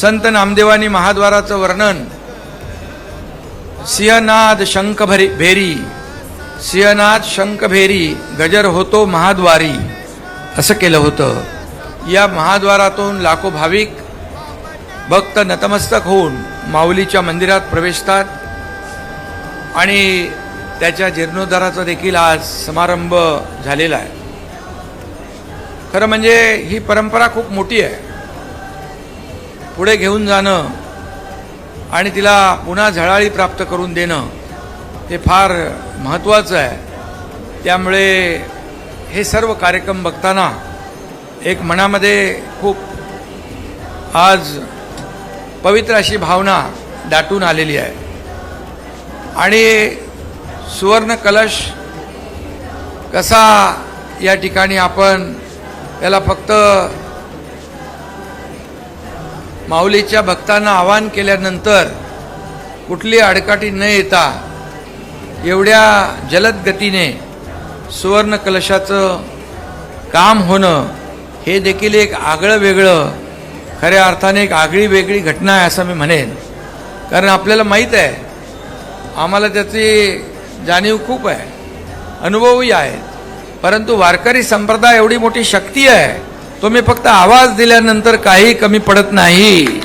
संत नामदेवानी महाद्वाराचं वर्णन सिंहनाद शंख भेरी, सिंहनाद शंख भेरी गजर होतो महाद्वारी असं केलं होतं. या महाद्वारातून लाखो भाविक भक्त नतमस्तक होऊन माऊलीच्या मंदिरात प्रवेशतात आणि त्याच्या जीर्णोद्धाराचा देखील आज समारंभ झालेला आहे. खरं म्हणजे ही परंपरा खूप मोठी आहे. पुढे घेऊन जाणं आणि तिला पुन्हा झळाळी प्राप्त करून देणं हे फार महत्त्वाचं आहे. त्यामुळे हे सर्व कार्यक्रम बघताना एक मनामध्ये खूप आज पवित्र अशी भावना दाटून आलेली आहे. आणि सुवर्ण कलश कसा या ठिकाणी आपण याला फक्त माऊलीच्या भक्तांना आवाहन केल्यानंतर कुठली अडकाठी न येता एवढ्या जलद गतीने सुवर्ण कलशाचं काम होणं हे देखील एक आगळं वेगळं, खऱ्या अर्थाने एक आगळी वेगळी घटना आहे असं मी म्हणेन. कारण आपल्याला माहीत आहे, आम्हाला त्याची जाणीव खूप आहे, अनुभवही आहेत. परंतु वारकरी संप्रदाय एवढी मोठी शक्ती आहे, तुम्ही फक्त आवाज दिल्यानंतर काही कमी पडत नाही.